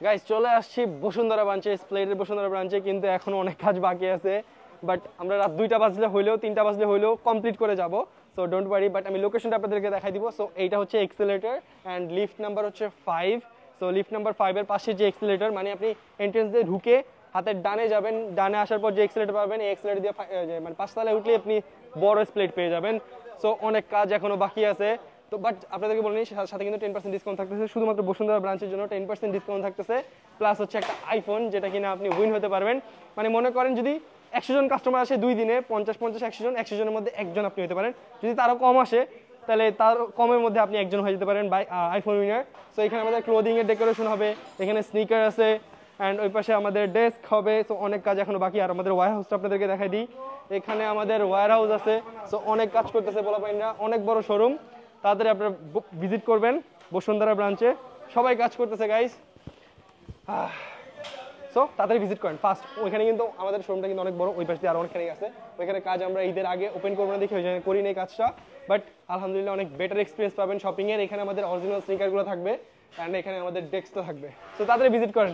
Guys চলে আসছি বসুন্ধরা ব্রাঞ্চে, স্প্লেন্ডার বসুন্ধরা ব্রাঞ্চে, কিন্তু এখনো অনেক কাজ বাকি আছে। বাট আমরা রাত 2টা বাজলে হইলেও 3টা বাজলে হইলেও কমপ্লিট করে যাব। সো ডোন্ট ওয়ারি, বাট আমি লোকেশনটা আপনাদেরকে দেখাই দিব। সো এইটা হচ্ছে এক্সেলেটর অ্যান্ড লিফট নাম্বার হচ্ছে 5। সো লিফট নাম্বার 5 এর পাশে যে এক্সেলেটর, মানে আপনি এন্ট্রেন্স দিয়ে ঢুকে হাতের ডানে যাবেন, ডানে আসার পর যে এক্সেলেটর পাবেন, এই এক্সেলেটর দিয়ে মানে 5 তলায় উঠলে আপনি বড় স্প্লেট পেয়ে যাবেন। সো অনেক কাজ এখনো বাকি আছে। তো বাট আপনাদেরকে বলে নিই, সাথে কিন্তু 10% ডিসকাউন্ট থাকতেছে, শুধুমাত্র বসুন্ধরা ব্রাঞ্চের জন্য 10% ডিসকাউন্ট থাকতেছে। প্লাস হচ্ছে একটা আইফোন, যেটা কিনা আপনি উইন হতে পারবেন। মানে মনে করেন যদি 100 জন কাস্টমার আসে 2 দিনে, 50 100 জনের মধ্যে একজন আপনি হতে পারেন। যদি তারও কম আসে, তাহলে তার কমের মধ্যে আপনি একজন হয়ে যেতে পারেন বাই আইফোন উইনার। সো এখানে আমাদের ক্লোদিং এর ডেকোরেশন হবে, এখানে স্নিকার আছে, অ্যান্ড ওই পাশে আমাদের ডেস্ক হবে। সো অনেক কাজ এখনো বাকি। আর আমাদের ওয়্যার হাউসটা আপনাদেরকে দেখাই দিই। এখানে আমাদের ওয়্যার হাউস আছে। সো অনেক কাজ করতেছে পোলাপাইনরা, অনেক বড় শোরুম। তাড়াতাড়ি আপনারা ভিজিট করবেন বসুন্ধরা ব্রাঞ্চে, সবাই কাজ করতেছে গাইস। সো তাড়াতাড়ি ভিজিট করেন ফার্স্ট। ওইখানে কিন্তু আমাদের শোরুমটা কিন্তু অনেক বড়, ওই পাশে আরো অনেকখানি আছে। ওইখানে কাজ আমরা ঈদের আগে ওপেন করবো না দেখে ওইখানে করি নেই কাজটা। বাট আলহামদুলিল্লাহ অনেক বেটার এক্সপিরিয়েন্স পাবেন শপিং এর। এখানে আমাদের অরিজিনাল স্নিকারগুলো থাকবে, অ্যান্ড এখানে আমাদের ডেস্কটা থাকবে। সো তাড়াতাড়ি ভিজিট করেন।